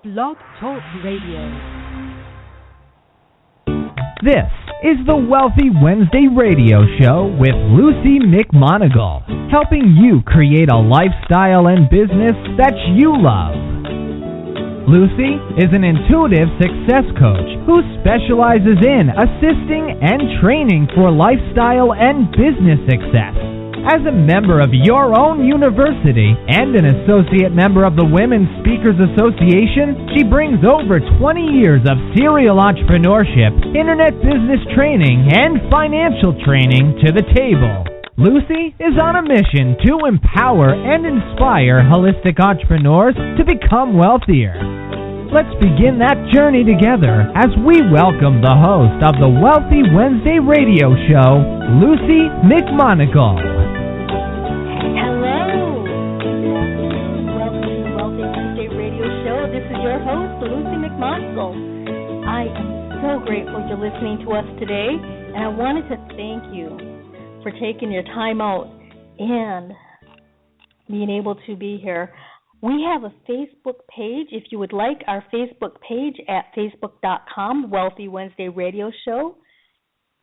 Blog Talk Radio. This is the Wealthy Wednesday radio show with Luci McMonagle, helping you create a lifestyle and business that you love. Luci is an intuitive success coach who specializes in assisting and training for lifestyle and business success. As a member of your own university and an associate member of the Women's Speakers Association, she brings over 20 years of serial entrepreneurship, internet business training, and financial training to the table. Luci is on a mission to empower and inspire holistic entrepreneurs to become wealthier. Let's begin that journey together as we welcome the host of the Wealthy Wednesday radio show, Luci McMonagle. Luci McMonagle. I am so grateful you're listening to us today, and I wanted to thank you for taking your time out and being able to be here. We have a Facebook page. If you would like our Facebook page at facebook.com, Wealthy Wednesday Radio Show,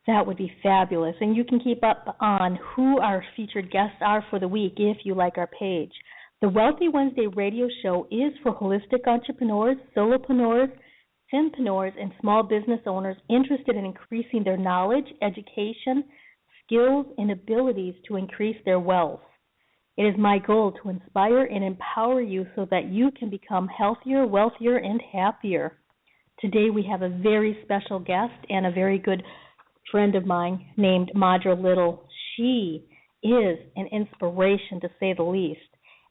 that would be fabulous. And you can keep up on who our featured guests are for the week if you like our page. The Wealthy Wednesday radio show is for holistic entrepreneurs, solopreneurs, simpreneurs, and small business owners interested in increasing their knowledge, education, skills, and abilities to increase their wealth. It is my goal to inspire and empower you so that you can become healthier, wealthier, and happier. Today we have a very special guest and a very good friend of mine named Madra. She is an inspiration, to say the least.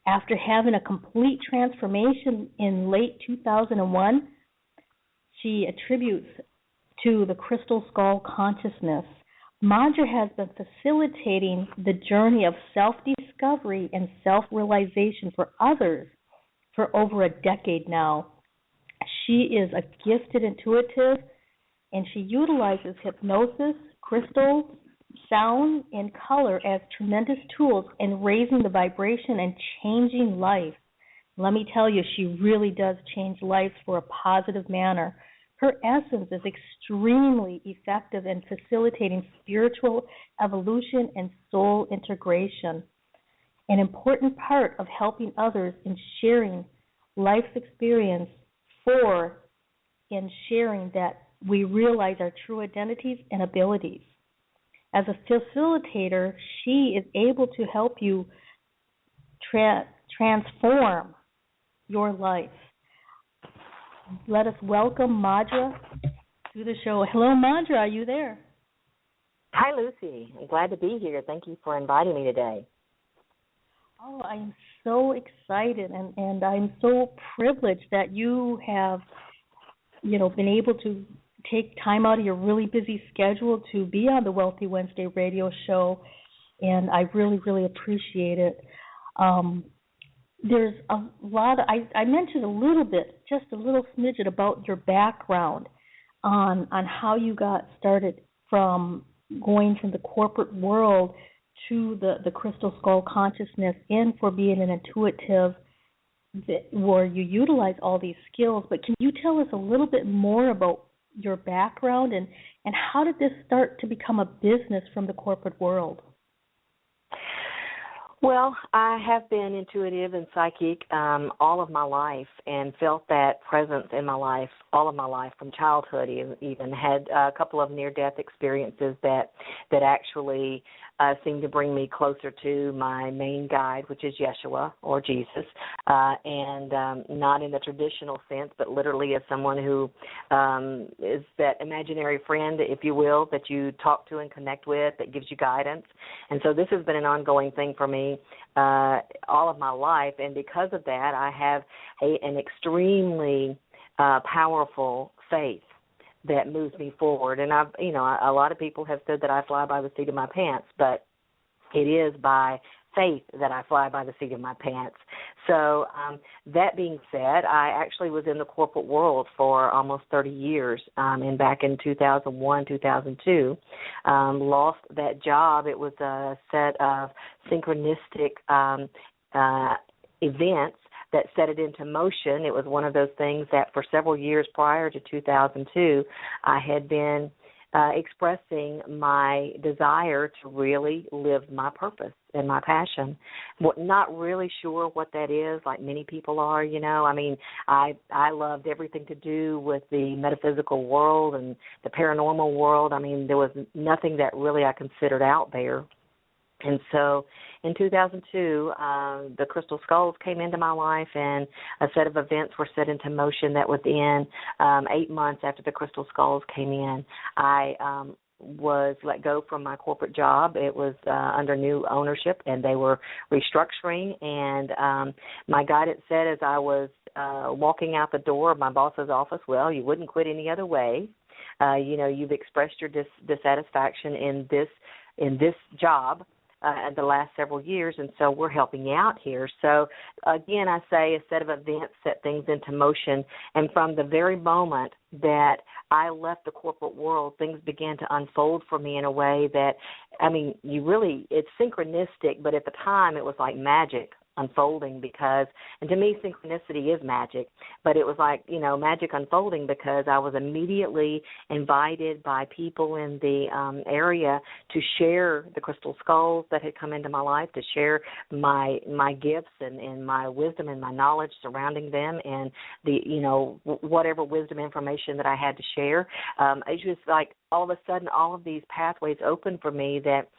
After having a complete transformation in late 2001, she attributes to the crystal skull consciousness. Madra has been facilitating the journey of self-discovery and self-realization for others for over a decade now. She is a gifted intuitive, and she utilizes hypnosis, crystals, sound, and color as tremendous tools in raising the vibration and changing life. Let me tell you, she really does change lives for a positive manner. Her essence is extremely effective in facilitating spiritual evolution and soul integration. An important part of helping others in sharing life's experience in sharing that we realize our true identities and abilities. As a facilitator, she is able to help you transform your life. Let us welcome Madra to the show. Hello, Madra. Are you there? Hi, Luci. I'm glad to be here. Thank you for inviting me today. Oh, I'm so excited, and I'm so privileged that you have, been able to take time out of your really busy schedule to be on the Wealthy Wednesday radio show, and I really, really appreciate it. There's a lot of, I mentioned a little bit, just a little smidget about your background on how you got started from going from the corporate world to the crystal skull consciousness and for being an intuitive where you utilize all these skills. But can you tell us a little bit more about your background and how did this start to become a business from the corporate world? Well, I have been intuitive and psychic all of my life and felt that presence in my life all of my life from childhood. Even had a couple of near-death experiences that actually seemed to bring me closer to my main guide, which is Yeshua or Jesus, and not in the traditional sense, but literally as someone who is that imaginary friend, if you will, that you talk to and connect with, that gives you guidance. And so this has been an ongoing thing for me all of my life, and because of that, I have an extremely powerful faith that moves me forward. And a lot of people have said that I fly by the seat of my pants, but it is by faith that I fly by the seat of my pants. So that being said, I actually was in the corporate world for almost 30 years, and back in 2001, 2002, lost that job. It was a set of synchronistic events that set it into motion. It was one of those things that for several years prior to 2002, I had been expressing my desire to really live my purpose and my passion. Not really sure what that is, like many people are, you know. I mean, I loved everything to do with the metaphysical world and the paranormal world. I mean, there was nothing that really I considered out there. And so in 2002, the crystal skulls came into my life, and a set of events were set into motion that within 8 months after the crystal skulls came in, I was let go from my corporate job. It was under new ownership, and they were restructuring. And my guidance said as I was walking out the door of my boss's office, well, you wouldn't quit any other way. You know, you've expressed your dissatisfaction in this job the last several years, and so we're helping you out here. So, again, I say a set of events set things into motion, and from the very moment that I left the corporate world, things began to unfold for me in a way that, I mean, it's synchronistic, but at the time it was like magic unfolding because, and to me synchronicity is magic, but it was like, you know, magic unfolding because I was immediately invited by people in the area to share the crystal skulls that had come into my life, to share my gifts and my wisdom and my knowledge surrounding them, and the, you know, whatever wisdom information that I had to share. It's just like all of a sudden all of these pathways opened for me that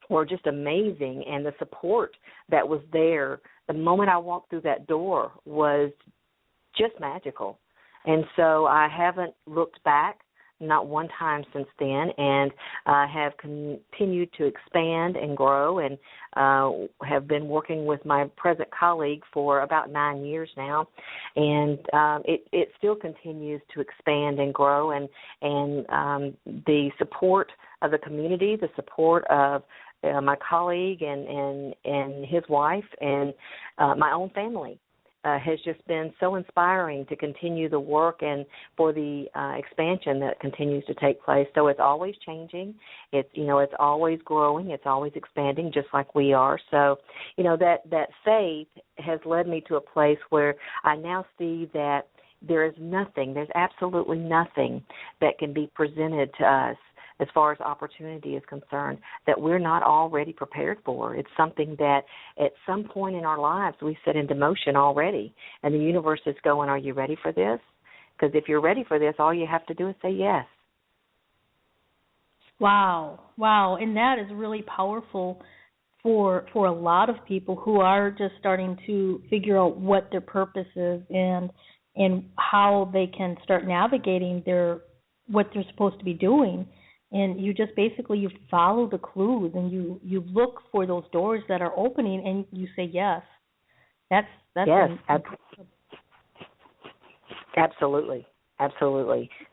were just amazing, and the support that was there the moment I walked through that door was just magical. And so I haven't looked back, not one time since then, and I have continued to expand and grow, and have been working with my present colleague for about 9 years now, and it still continues to expand and grow, and the support of the community, the support of my colleague and his wife and my own family has just been so inspiring to continue the work and for the expansion that continues to take place. So it's always changing. It's always growing. It's always expanding, just like we are. So, you know, that faith has led me to a place where I now see that there's absolutely nothing that can be presented to us as far as opportunity is concerned, that we're not already prepared for. It's something that at some point in our lives we set into motion already, and the universe is going, are you ready for this? Because if you're ready for this, all you have to do is say yes. Wow, and that is really powerful for a lot of people who are just starting to figure out what their purpose is and how they can start navigating what they're supposed to be doing. And you just basically, you follow the clues and you look for those doors that are opening and you say yes. That's yes, absolutely.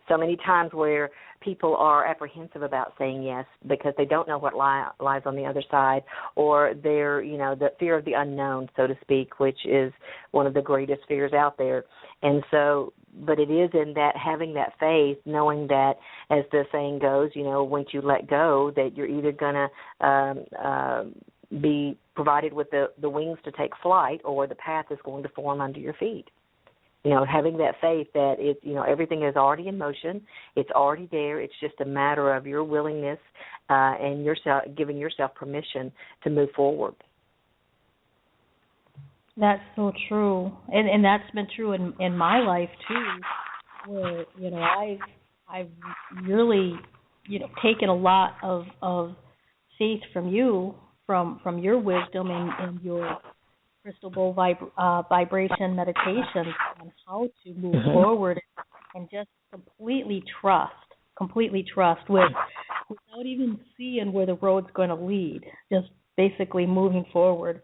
So many times where people are apprehensive about saying yes because they don't know what lies on the other side, or they're, you know, the fear of the unknown, so to speak, which is one of the greatest fears out there. And so, but it is in that having that faith, knowing that, as the saying goes, you know, once you let go, that you're either going to be provided with the wings to take flight, or the path is going to form under your feet. You know, having that faith that it's, you know, everything is already in motion, it's already there. It's just a matter of your willingness and yourself giving yourself permission to move forward. That's so true, and that's been true in my life too, where, you know, I've really, you know, taken a lot of faith from you, from your wisdom and your crystal bowl vibration meditations on how to move forward and just completely trust without even seeing where the road's going to lead, just basically moving forward.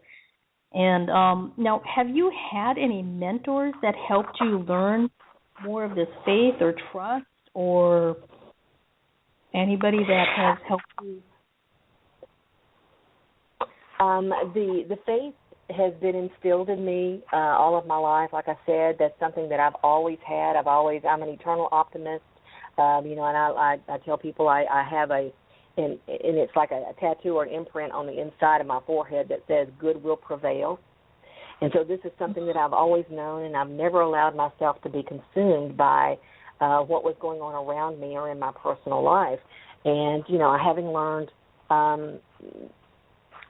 And now, have you had any mentors that helped you learn more of this faith or trust, or anybody that has helped you? The faith has been instilled in me all of my life. Like I said, that's something that I've always had. I'm an eternal optimist. You know, and I tell people I have and it's like a tattoo or an imprint on the inside of my forehead that says good will prevail. And so this is something that I've always known, and I've never allowed myself to be consumed by what was going on around me or in my personal life. And, having learned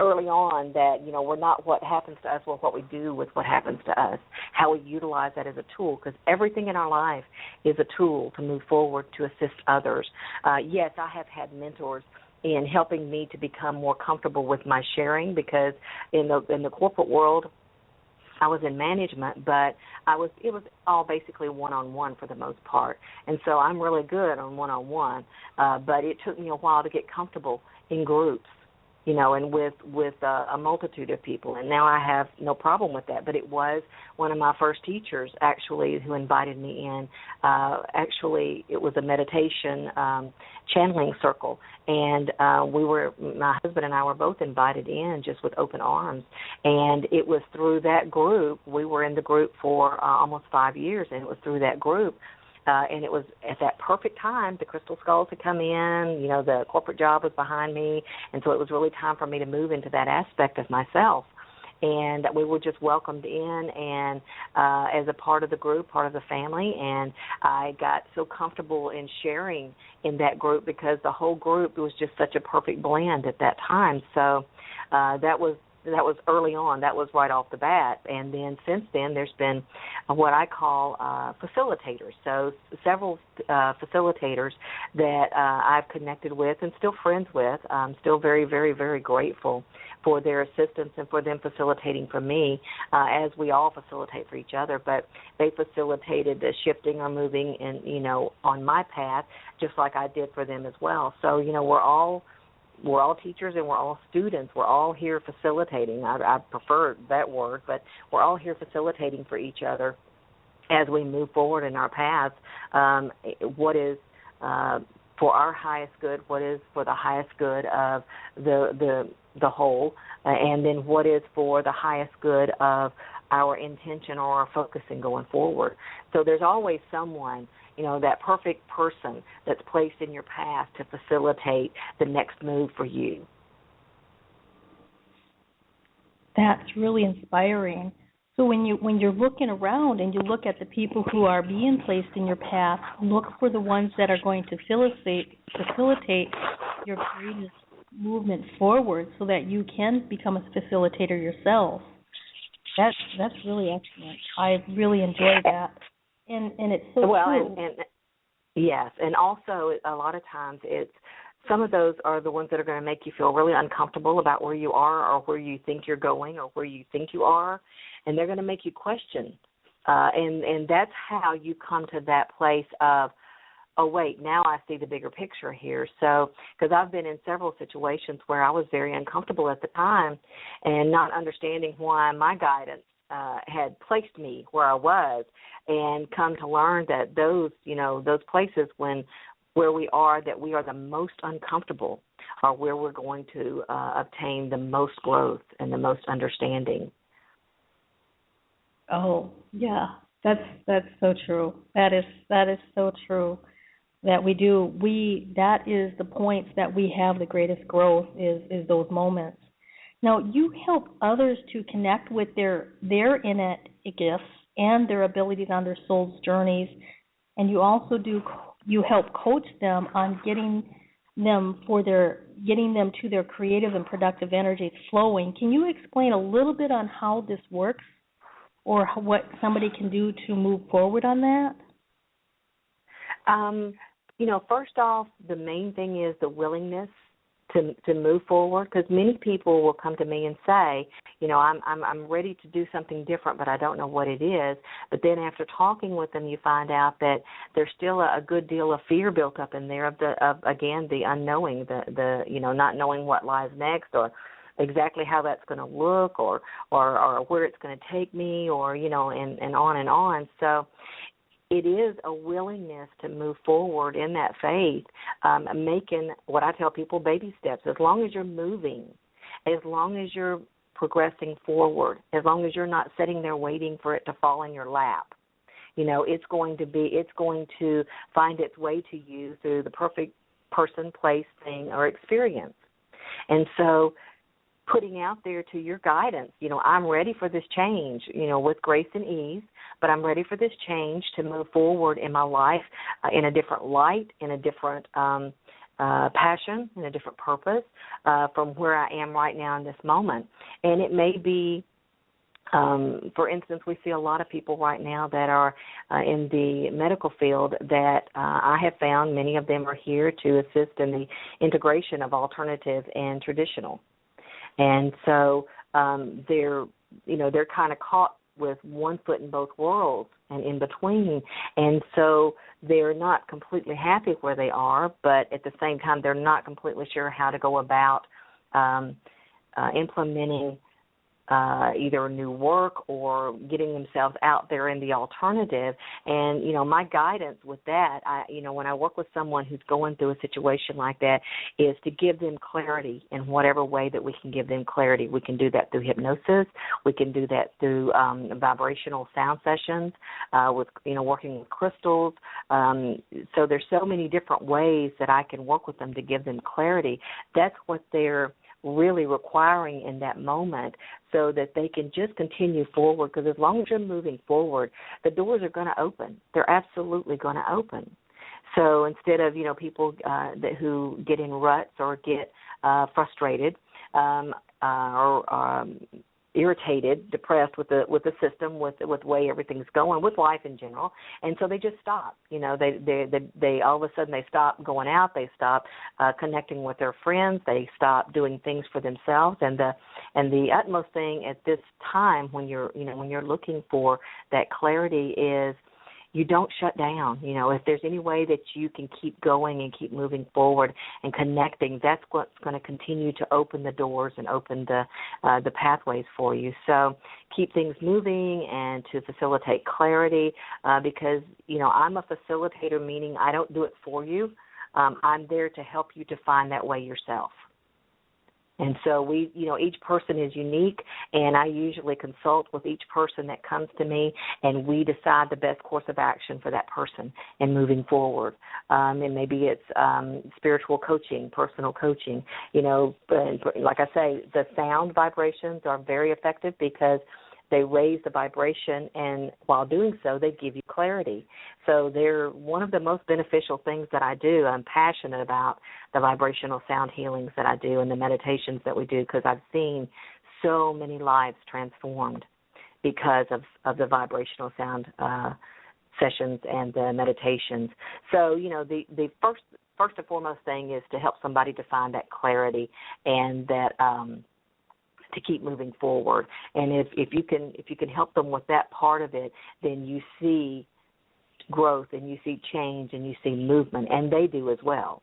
early on that, we're not what happens to us, we're what we do with what happens to us, how we utilize that as a tool, because everything in our life is a tool to move forward, to assist others. Yes, I have had mentors in helping me to become more comfortable with my sharing, because in the corporate world, I was in management, but it was all basically one-on-one for the most part. And so I'm really good on one-on-one, but it took me a while to get comfortable in groups, and with a multitude of people. And now I have no problem with that. But it was one of my first teachers, actually, who invited me in. Actually, it was a meditation channeling circle. And my husband and I were both invited in just with open arms. And it was through that group. We were in the group for almost 5 years, and it was through that group. And it was at that perfect time, the crystal skulls had come in, the corporate job was behind me, and so it was really time for me to move into that aspect of myself. And we were just welcomed in and as a part of the group, part of the family, and I got so comfortable in sharing in that group because the whole group was just such a perfect blend at that time. So that was early on. That was right off the bat. And then since then, there's been what I call facilitators. So several facilitators that I've connected with and still friends with. I'm still very, very, very grateful for their assistance and for them facilitating for me, as we all facilitate for each other. But they facilitated the shifting or moving in, on my path, just like I did for them as well. So, we're all teachers and we're all students. We're all here facilitating. I prefer that word, but we're all here facilitating for each other as we move forward in our paths. What is for our highest good? What is for the highest good of the whole? And then what is for the highest good of our intention or our focusing going forward? So there's always someone, that perfect person that's placed in your path to facilitate the next move for you. That's really inspiring. So when you're looking around and you look at the people who are being placed in your path, look for the ones that are going to facilitate your greatest movement forward so that you can become a facilitator yourself. That's really excellent. I really enjoy that. And it's so true. And yes, and also a lot of times some of those are the ones that are going to make you feel really uncomfortable about where you are or where you think you're going or where you think you are, and they're going to make you question. And that's how you come to that place of, oh, wait, now I see the bigger picture here. So, because I've been in several situations where I was very uncomfortable at the time and not understanding why my guidance had placed me where I was, and come to learn that those places where we are the most uncomfortable are where we're going to obtain the most growth and the most understanding. Oh, yeah, that's so true. That is so true. That we do. That is the points that we have the greatest growth is those moments. Now, you help others to connect with their innate gifts and their abilities on their soul's journeys, and you also help coach them on getting them to their creative and productive energies flowing. Can you explain a little bit on how this works, or what somebody can do to move forward on that? First off, the main thing is the willingness to move forward, because many people will come to me and say, I'm ready to do something different, but I don't know what it is. But then after talking with them, you find out that there's still a good deal of fear built up in there of the unknowing, the not knowing what lies next, or exactly how that's going to look, or where it's going to take me, or and on and on. So it is a willingness to move forward in that faith, making what I tell people baby steps. As long as you're moving, as long as you're progressing forward, as long as you're not sitting there waiting for it to fall in your lap, it's going to find its way to you through the perfect person, place, thing, or experience. And so putting out there to your guidance, I'm ready for this change, with grace and ease, but I'm ready for this change to move forward in my life in a different light, in a different passion, in a different purpose from where I am right now in this moment. And it may be, for instance, we see a lot of people right now that are in the medical field that I have found many of them are here to assist in the integration of alternative and traditional. And so they're kind of caught with one foot in both worlds and in between. And so they're not completely happy where they are, but at the same time they're not completely sure how to go about implementing either new work or getting themselves out there in the alternative. And, my guidance with that, when I work with someone who's going through a situation like that, is to give them clarity in whatever way that we can give them clarity. We can do that through hypnosis. We can do that through vibrational sound sessions, with, working with crystals. So there's so many different ways that I can work with them to give them clarity. That's what they're really requiring in that moment, so that they can just continue forward, because as long as you're moving forward, the doors are going to open. They're absolutely going to open. So instead of, people who get in ruts or get frustrated or irritated, depressed with the system, with the way everything's going, with life in general, and so they just stop. They all of a sudden they stop going out, they stop connecting with their friends, they stop doing things for themselves. And the utmost thing at this time, when you're looking for that clarity, is you don't shut down. If there's any way that you can keep going and keep moving forward and connecting, that's what's going to continue to open the doors and open the pathways for you. So keep things moving and to facilitate clarity, because, I'm a facilitator, meaning I don't do it for you. I'm there to help you to find that way yourself. And so each person is unique, and I usually consult with each person that comes to me, and we decide the best course of action for that person and moving forward. And maybe it's spiritual coaching, personal coaching. But like I say, the sound vibrations are very effective because they raise the vibration, and while doing so, they give you clarity. So they're one of the most beneficial things that I do. I'm passionate about the vibrational sound healings that I do and the meditations that we do, because I've seen so many lives transformed because of the vibrational sound sessions and the meditations. So, the first and foremost thing is to help somebody to find that clarity and that to keep moving forward. And if you can help them with that part of it, then you see growth and you see change and you see movement, and they do as well.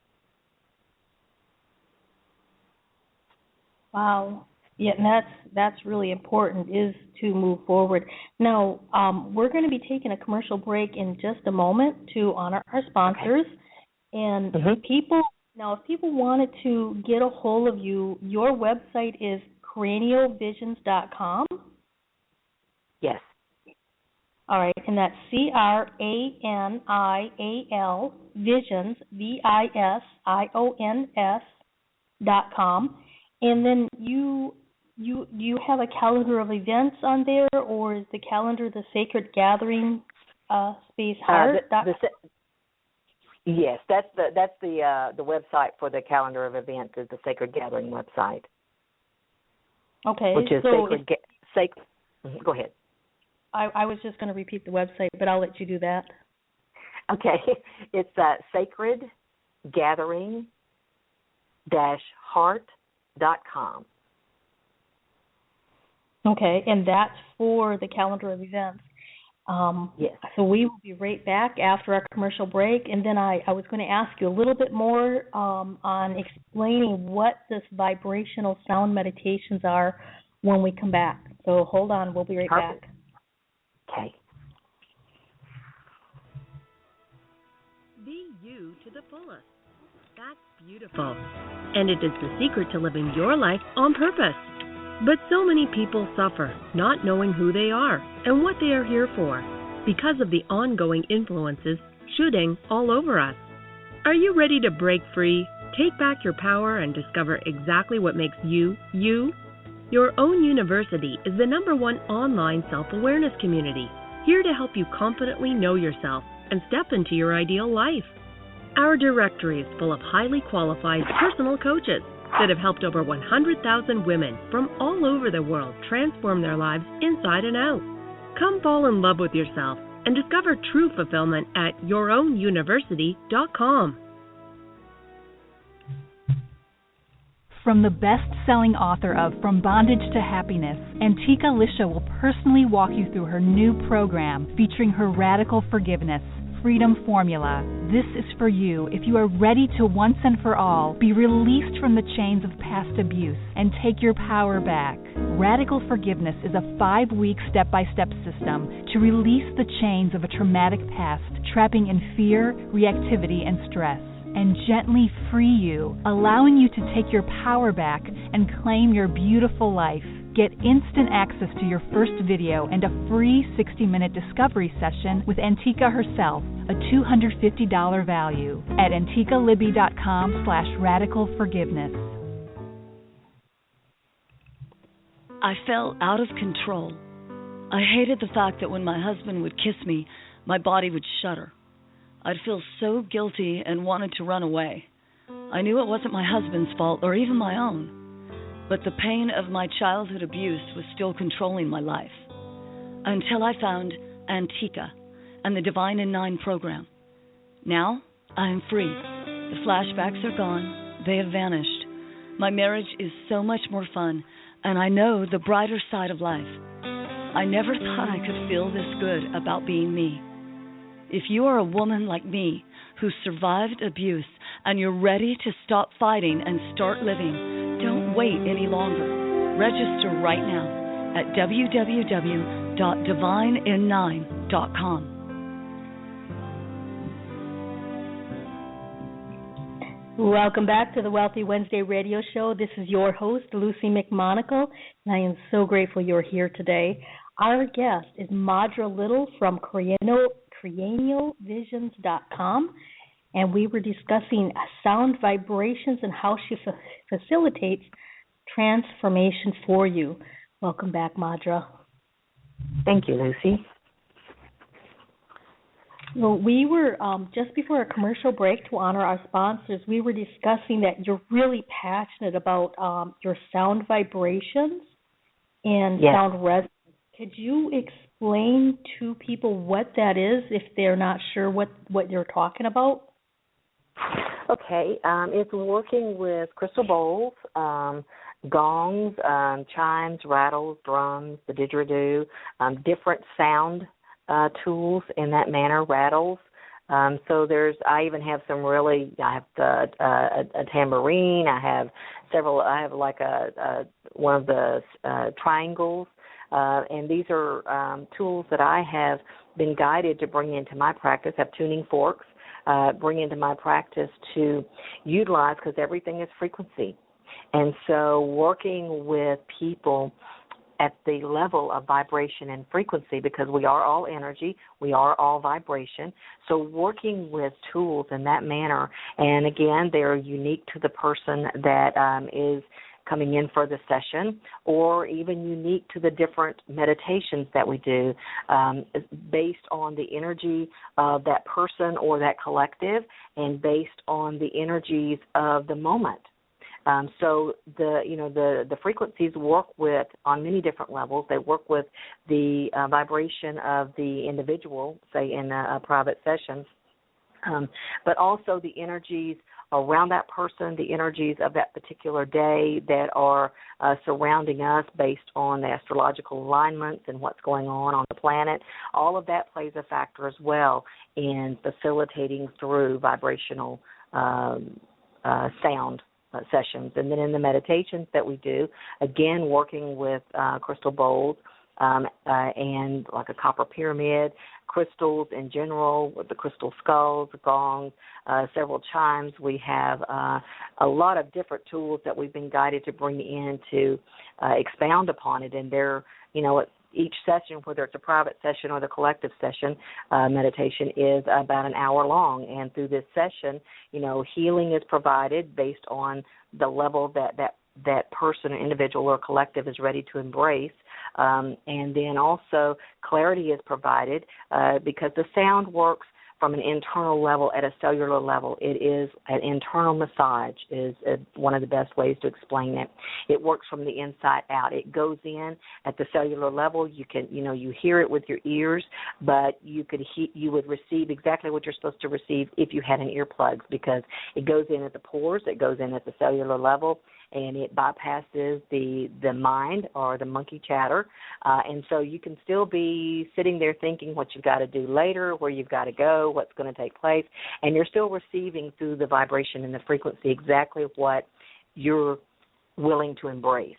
Wow. Yeah, and that's really important, is to move forward. Now, we're going to be taking a commercial break in just a moment to honor our sponsors. Okay. And if people wanted to get a hold of you, your website is cranialvisions.com? Yes. All right, and that's CRANIAL Visions, VISIONS.com. And then you have a calendar of events on there, or is the calendar the Sacred Gathering Space Heart? Yes, that's the website for the calendar of events, is the Sacred Gathering website. Okay. Which is sacred. Go ahead. I was just going to repeat the website, but I'll let you do that. Okay. It's sacredgathering-heart.com. Okay, and that's for the calendar of events. Yes. So we will be right back after our commercial break, and then I was going to ask you a little bit more on explaining what this vibrational sound meditations are when we come back. So hold on, we'll be right Perfect. back. Okay. Be you to the fullest. That's beautiful. And it is the secret to living your life on purpose. But so many people suffer, not knowing who they are and what they are here for, because of the ongoing influences shooting all over us. Are you ready to break free, take back your power, and discover exactly what makes you, you? Your Own University is the #1 online self-awareness community, here to help you confidently know yourself and step into your ideal life. Our directory is full of highly qualified personal coaches that have helped over 100,000 women from all over the world transform their lives inside and out. Come fall in love with yourself and discover true fulfillment at yourownuniversity.com. From the best-selling author of From Bondage to Happiness, Antika Lisha will personally walk you through her new program featuring her Radical Forgiveness Freedom Formula. This is for you if you are ready to once and for all be released from the chains of past abuse and take your power back. Radical Forgiveness is a 5-week step-by-step system to release the chains of a traumatic past, trapping in fear, reactivity, and stress, and gently free you, allowing you to take your power back and claim your beautiful life. Get instant access to your first video and a free 60-minute discovery session with Antika herself, a $250 value, at antikalibby.com/radicalforgiveness. I felt out of control. I hated the fact that when my husband would kiss me, my body would shudder. I'd feel so guilty and wanted to run away. I knew it wasn't my husband's fault or even my own, but the pain of my childhood abuse was still controlling my life. Until I found Antika and the Divine in 9 program. Now, I am free. The flashbacks are gone. They have vanished. My marriage is so much more fun, and I know the brighter side of life. I never thought I could feel this good about being me. If you are a woman like me who survived abuse and you're ready to stop fighting and start living, don't wait any longer. Register right now at www.divinein9.com. Welcome back to the Wealthy Wednesday radio show. This is your host, Luci McMonagle, and I am so grateful you're here today. Our guest is Madra Little from cranialvisions.com, and we were discussing sound vibrations and how she facilitates transformation for you. Welcome back, Madra. Thank you, Lucy. Well, we were, just before a commercial break to honor our sponsors, we were discussing that you're really passionate about your sound vibrations and sound resonance. Could you explain to people what that is if they're not sure what you're talking about? Okay. It's working with crystal bowls, gongs, chimes, rattles, drums, the didgeridoo, different sound tools in that manner, rattles. So I even have some really, I have a tambourine, I have like one of the triangles, and these are tools that I have been guided to bring into my practice. I have tuning forks, bring into my practice to utilize, because everything is frequency. And so working with people at the level of vibration and frequency, because we are all energy, we are all vibration. So working with tools in that manner, and again, they're unique to the person that is coming in for the session, or even unique to the different meditations that we do, based on the energy of that person or that collective, and based on the energies of the moment. So the frequencies work with on many different levels. They work with the vibration of the individual, say in a private session, but also the energies around that person, the energies of that particular day that are surrounding us based on the astrological alignments and what's going on the planet. All of that plays a factor as well in facilitating through vibrational sound sessions. And then in the meditations that we do, again, working with crystal bowls and like a copper pyramid, crystals in general, with the crystal skulls, gongs, several chimes. We have a lot of different tools that we've been guided to bring in to expound upon it. And they're, each session, whether it's a private session or the collective session, meditation is about an hour long. And through this session, healing is provided based on the level that that person, individual, or collective is ready to embrace. And then also clarity is provided because the sound works from an internal level at a cellular level. It is an internal massage is one of the best ways to explain it. It works from the inside out. It goes in at the cellular level. You can, you hear it with your ears, but you would receive exactly what you're supposed to receive if you had an earplugs, because it goes in at the pores, it goes in at the cellular level, and it bypasses the mind or the monkey chatter. And so you can still be sitting there thinking what you've got to do later, where you've got to go, what's going to take place, and you're still receiving through the vibration and the frequency exactly what you're willing to embrace.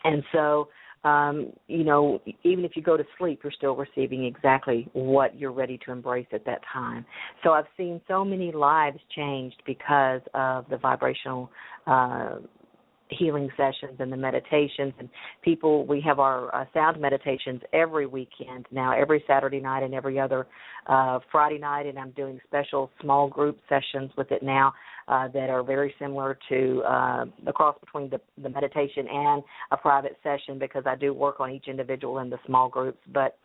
And so, even if you go to sleep, you're still receiving exactly what you're ready to embrace at that time. So I've seen so many lives changed because of the vibrational healing sessions and the meditations. And people, we have our sound meditations every weekend now, every Saturday night and every other Friday night, and I'm doing special small group sessions with it now that are very similar to the cross between the meditation and a private session, because I do work on each individual in the small groups. But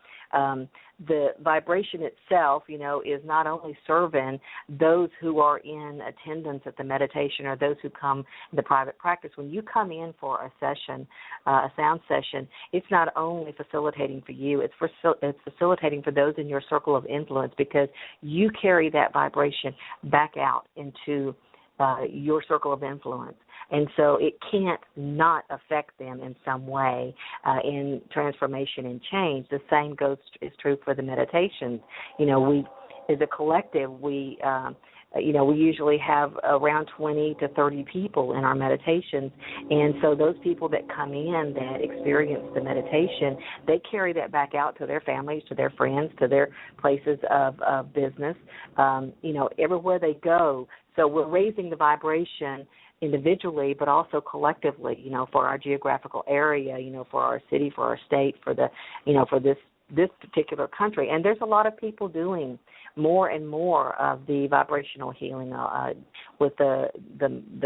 the vibration itself, is not only serving those who are in attendance at the meditation or those who come in the private practice. When you come in for a session, a sound session, it's not only facilitating for you, it's facilitating for those in your circle of influence, because you carry that vibration back out into your circle of influence. And so it can't not affect them in some way in transformation and change. The same is true for the meditations. We, as a collective, we usually have around 20 to 30 people in our meditations. And so those people that come in that experience the meditation, they carry that back out to their families, to their friends, to their places of business, everywhere they go. So we're raising the vibration individually, but also collectively, for our geographical area, for our city, for our state, for for this particular country. And there's a lot of people doing more and more of the vibrational healing with the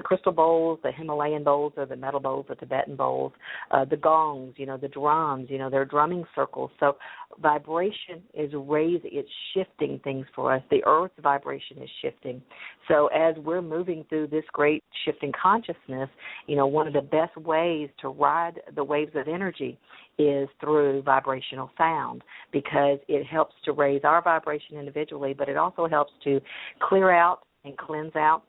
crystal bowls, the Himalayan bowls, or the metal bowls, the Tibetan bowls, the gongs, the drums, their drumming circles. So vibration is raising, it's shifting things for us. The earth's vibration is shifting. So as we're moving through this great shifting consciousness, one of the best ways to ride the waves of energy is through vibrational sound, because it helps to raise our vibration individually, but it also helps to clear out and cleanse out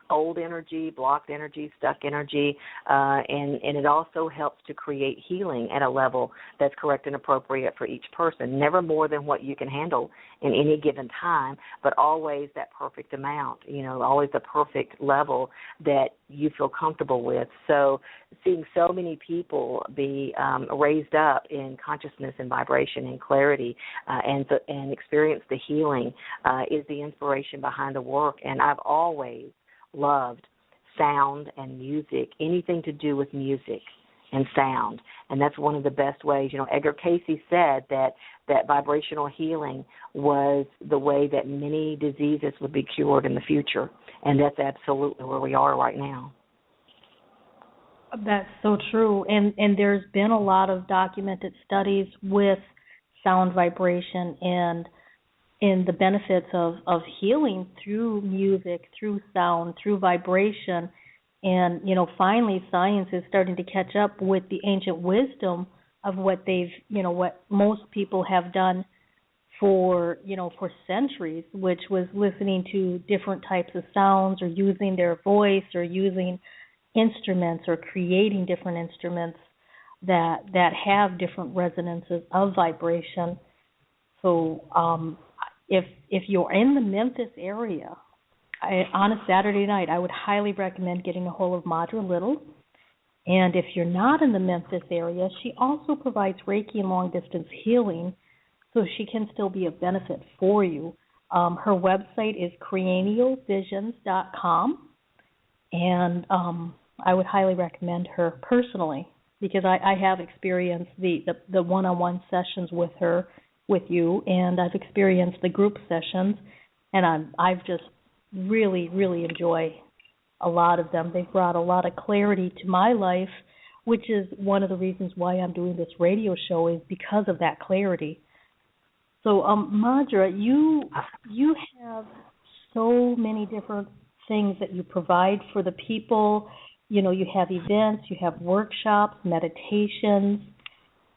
old energy, blocked energy, stuck energy, and it also helps to create healing at a level that's correct and appropriate for each person. Never more than what you can handle in any given time, but always that perfect amount, always the perfect level that you feel comfortable with. So seeing so many people be raised up in consciousness and vibration and clarity and experience the healing is the inspiration behind the work. And I've always loved sound and music, anything to do with music and sound. And that's one of the best ways. Edgar Cayce said that vibrational healing was the way that many diseases would be cured in the future. And that's absolutely where we are right now. That's so true. And there's been a lot of documented studies with sound vibration and the benefits of healing through music, through sound, through vibration. And, finally science is starting to catch up with the ancient wisdom of what what most people have done for centuries, which was listening to different types of sounds or using their voice or using instruments or creating different instruments that have different resonances of vibration. So if you're in the Memphis area on a Saturday night, I would highly recommend getting a hold of Madra Little. And if you're not in the Memphis area, she also provides Reiki and long-distance healing, so she can still be of benefit for you. Her website is cranialvisions.com, and I would highly recommend her personally, because I have experienced the one-on-one sessions with her, with you, and I've experienced the group sessions, and I've just really, really enjoy a lot of them. They've brought a lot of clarity to my life, which is one of the reasons why I'm doing this radio show, is because of that clarity. So, Madra, you have so many different things that you provide for the people. You know, you have events, you have workshops, meditations,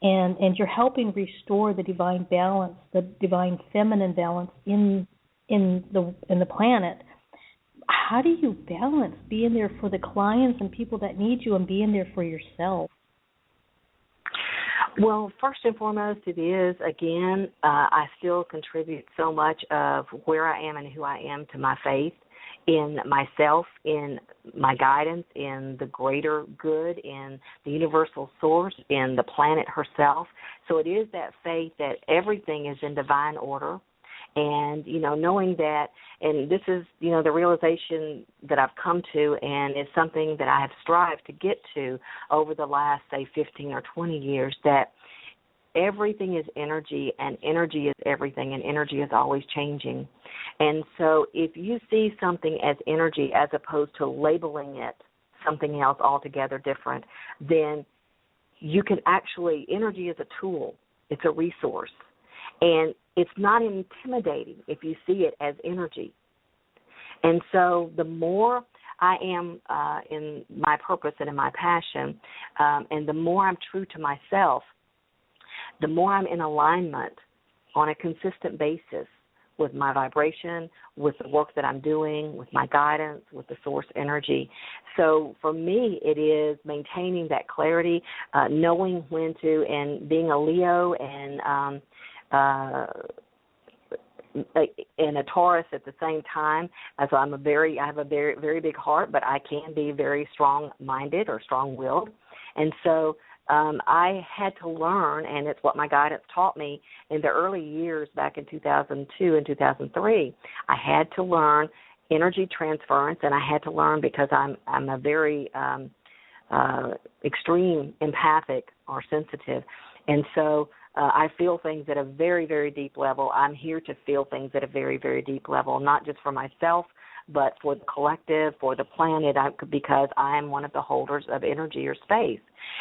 and you're helping restore the divine balance, the divine feminine balance in the planet. How do you balance being there for the clients and people that need you and being there for yourself? Well, first and foremost, it is, again, I still contribute so much of where I am and who I am to my faith, in myself, in my guidance, in the greater good, in the universal source, in the planet herself. So it is that faith that everything is in divine order. And, you know, knowing that, and this is, you know, the realization that I've come to, and it's something that I have strived to get to over the last, say, 15 or 20 years, that everything is energy, and energy is everything, and energy is always changing. And so if you see something as energy as opposed to labeling it something else altogether different, then you can actually, energy is a tool. It's a resource. And it's not intimidating if you see it as energy. And so the more I am in my purpose and in my passion, and the more I'm true to myself, the more I'm in alignment on a consistent basis with my vibration, with the work that I'm doing, with my guidance, with the source energy. So for me, it is maintaining that clarity, knowing when to, and being a Leo and a Taurus at the same time. So I have a very, very big heart, but I can be very strong-minded or strong-willed. And so I had to learn, and it's what my guidance taught me in the early years back in 2002 and 2003. I had to learn energy transference, and I had to learn, because I'm a very extreme empathic or sensitive, and so I feel things at a very, very deep level. I'm here to feel things at a very, very deep level, not just for myself, but for the collective, for the planet, because I am one of the holders of energy or space.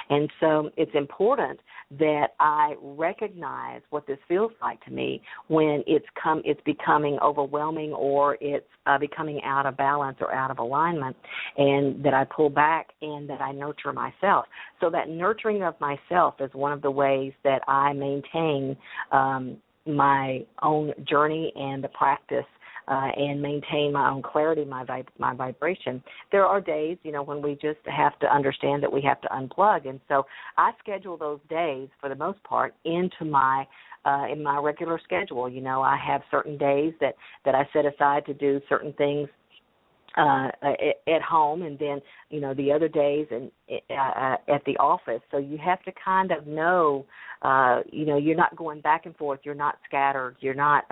And so it's important that I recognize what this feels like to me when it's becoming overwhelming, or it's becoming out of balance or out of alignment, and that I pull back and that I nurture myself. So that nurturing of myself is one of the ways that I maintain my own journey and the practice, and maintain my own clarity, my vibration. There are days, you know, when we just have to understand that we have to unplug, and so I schedule those days for the most part into my in my regular schedule. You know, I have certain days that I set aside to do certain things at home, and then, you know, the other days at the office. So you have to kind of know, you know, you're not going back and forth, you're not scattered, you're not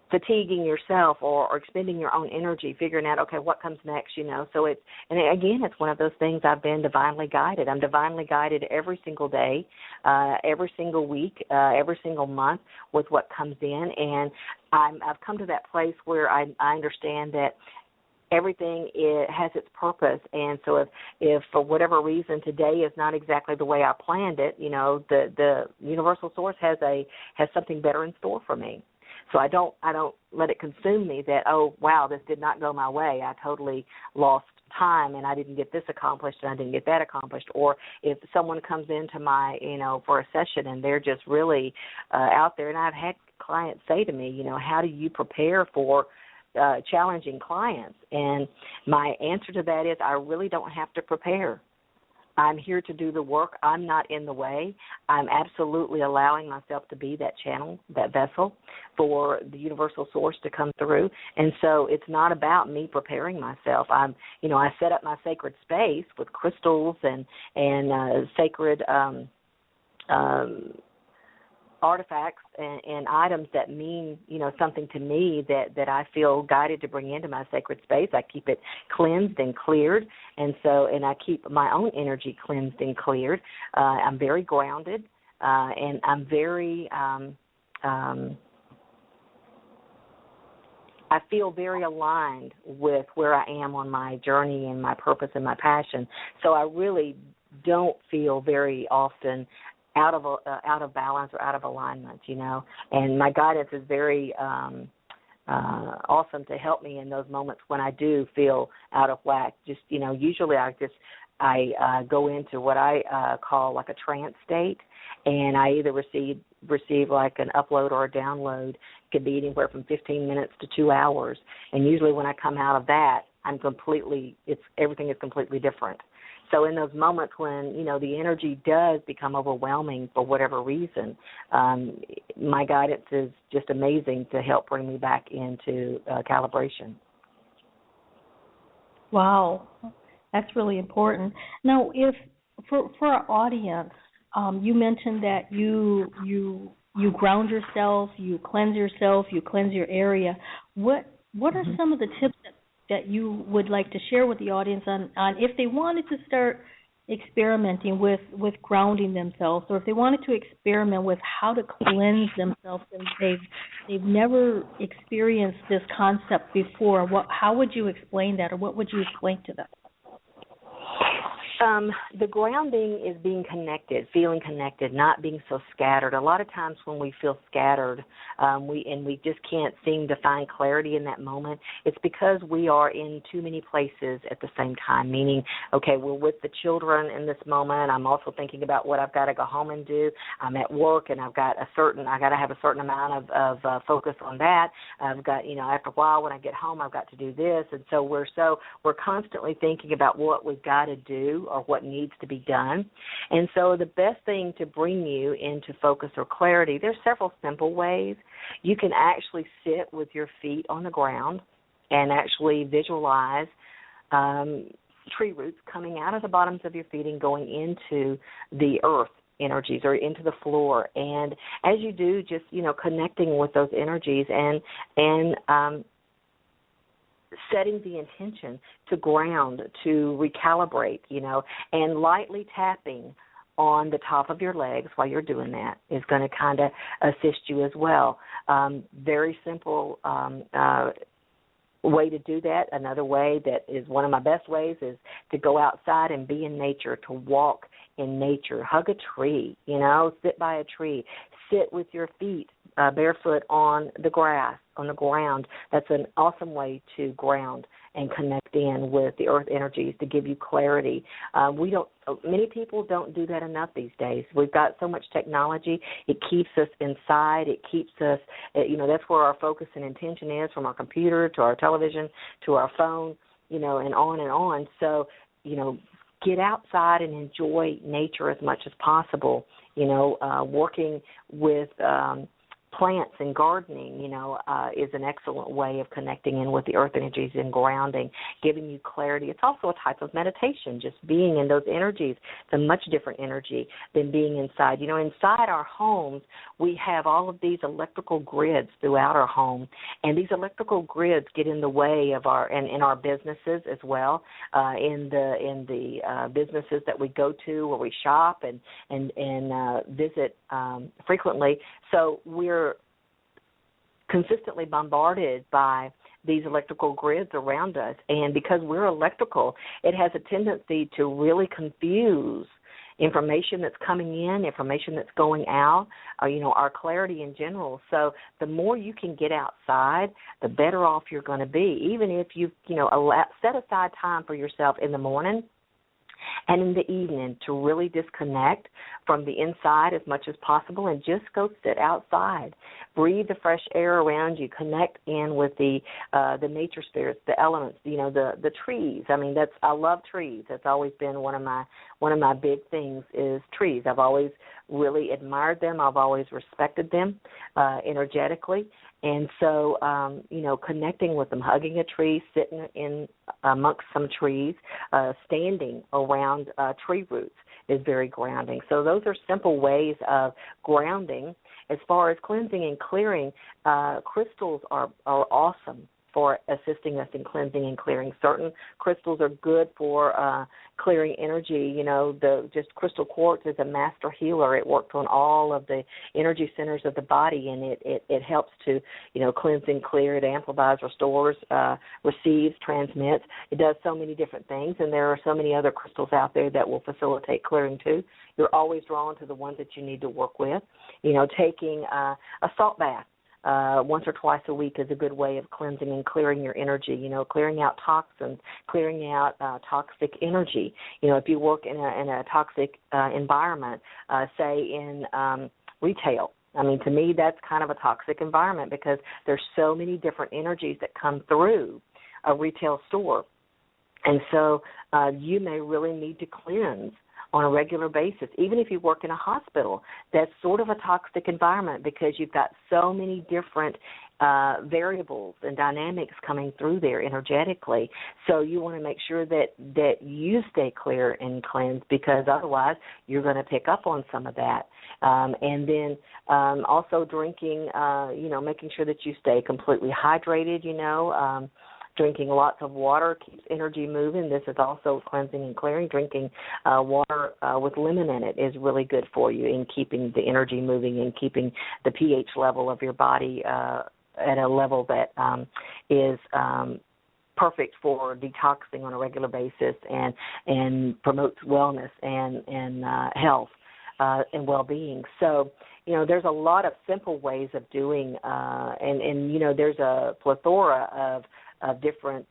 fatiguing yourself or expending your own energy, figuring out, okay, what comes next, you know. So it's one of those things. I've been divinely guided. I'm divinely guided every single day, every single week, every single month with what comes in. And I've come to that place where I understand that everything has its purpose, and so if for whatever reason today is not exactly the way I planned it, you know, the universal source has something better in store for me. So I don't let it consume me that, oh wow, this did not go my way. I totally lost time and I didn't get this accomplished and I didn't get that accomplished. Or if someone comes into my, you know, for a session and they're just really out there, and I've had clients say to me, you know, how do you prepare for challenging clients? And my answer to that is I really don't have to prepare. I'm here to do the work. I'm not in the way. I'm absolutely allowing myself to be that channel, that vessel for the universal source to come through. And so it's not about me preparing myself. I set up my sacred space with crystals and sacred artifacts and items that mean, you know, something to me that I feel guided to bring into my sacred space. I keep it cleansed and cleared, and I keep my own energy cleansed and cleared. I'm very grounded, and I'm very I feel very aligned with where I am on my journey and my purpose and my passion. So I really don't feel very often out of balance or out of alignment, And my guidance is very awesome to help me in those moments when I do feel out of whack. Just, usually I go into what I call like a trance state, and I either receive like an upload or a download. It could be anywhere from 15 minutes to 2 hours. And usually when I come out of that, everything is completely different. So in those moments when, the energy does become overwhelming for whatever reason, my guidance is just amazing to help bring me back into calibration. Wow, that's really important. Now, if for our audience, you mentioned that you ground yourself, you cleanse yourself, you cleanse your area. What are some of the tips that you would like to share with the audience on if they wanted to start experimenting with grounding themselves, or if they wanted to experiment with how to cleanse themselves and they've never experienced this concept before? How would you explain that, or what would you explain to them? The grounding is being connected, feeling connected, not being so scattered. A lot of times when we feel scattered, we just can't seem to find clarity in that moment, it's because we are in too many places at the same time, meaning, okay, we're with the children in this moment. I'm also thinking about what I've got to go home and do. I'm at work, and I got to have a certain amount of focus on that. I've got, after a while when I get home, I've got to do this. And so we're constantly thinking about what we've got to do or what needs to be done. And so the best thing to bring you into focus or clarity, there's several simple ways. You can actually sit with your feet on the ground and actually visualize tree roots coming out of the bottoms of your feet and going into the earth energies or into the floor. And as you do, just, connecting with those energies and setting the intention to ground, to recalibrate, and lightly tapping on the top of your legs while you're doing that is going to kind of assist you as well. Very simple way to do that. Another way that is one of my best ways is to go outside and be in nature, to walk in nature, hug a tree, sit by a tree, sit with your feet barefoot on the grass, on the ground. That's an awesome way to ground and connect in with the earth energies to give you clarity. Many people don't do that enough these days. We've got so much technology. It keeps us inside. It keeps us, that's where our focus and intention is, from our computer to our television to our phone, and on and on. So, get outside and enjoy nature as much as possible. Working with plants and gardening, is an excellent way of connecting in with the earth energies and grounding, giving you clarity. It's also a type of meditation, just being in those energies. It's a much different energy than being inside. Inside our homes, we have all of these electrical grids throughout our home, and these electrical grids get in the way of in our businesses as well, in the businesses that we go to where we shop and visit frequently. So we're consistently bombarded by these electrical grids around us, and because we're electrical, it has a tendency to really confuse information that's coming in, information that's going out, our clarity in general. So the more you can get outside, the better off you're going to be, even if you set aside time for yourself in the morning and in the evening to really disconnect from the inside as much as possible and just go sit outside. Breathe the fresh air around you. Connect in with the nature spirits, the elements, the trees. I love trees. That's always been one of my big things is trees. I've always really admired them. I've always respected them energetically. And so, connecting with them, hugging a tree, sitting in amongst some trees, standing around tree roots is very grounding. So those are simple ways of grounding. As far as cleansing and clearing, crystals are awesome for assisting us in cleansing and clearing. Certain crystals are good for clearing energy. The just crystal quartz is a master healer. It works on all of the energy centers of the body, and it helps to, cleanse and clear. It amplifies, restores, receives, transmits. It does so many different things, and there are so many other crystals out there that will facilitate clearing too. You're always drawn to the ones that you need to work with. Taking a salt bath once or twice a week is a good way of cleansing and clearing your energy, clearing out toxins, clearing out toxic energy. If you work in a toxic environment, say in retail, to me that's kind of a toxic environment because there's so many different energies that come through a retail store. And so you may really need to cleanse on a regular basis. Even if you work in a hospital, that's sort of a toxic environment because you've got so many different variables and dynamics coming through there energetically. So you want to make sure that you stay clear and cleansed because otherwise you're going to pick up on some of that. And then also drinking, making sure that you stay completely hydrated, drinking lots of water keeps energy moving. This is also cleansing and clearing. Drinking water with lemon in it is really good for you in keeping the energy moving and keeping the pH level of your body at a level that is perfect for detoxing on a regular basis and promotes wellness and health and well-being. So, there's a lot of simple ways of doing, and there's a plethora of different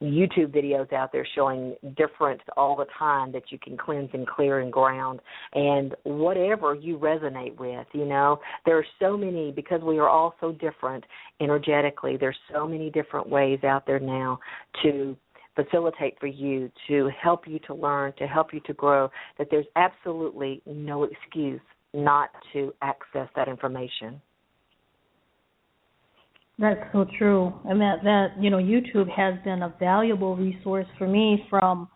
YouTube videos out there showing different all the time that you can cleanse and clear and ground and whatever you resonate with, There are so many, because we are all so different energetically, there's so many different ways out there now to facilitate for you, to help you to learn, to help you to grow, that there's absolutely no excuse not to access that information. That's so true. And that YouTube has been a valuable resource for me, from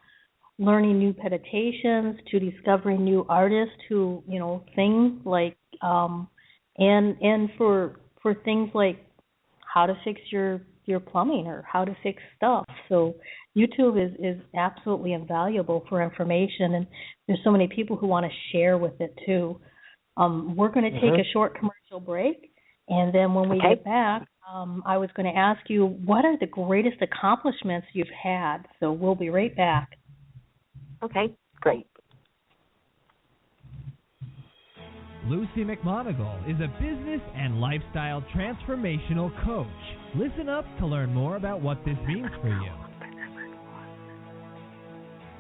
learning new meditations to discovering new artists who, things like and for things like how to fix your plumbing or how to fix stuff. So YouTube is absolutely invaluable for information, and there's so many people who want to share with it too. We're going to take a short commercial break, and then when we get back, I was going to ask you, what are the greatest accomplishments you've had? So we'll be right back. Okay, great. Luci McMonagle is a business and lifestyle transformational coach. Listen up to learn more about what this means for you.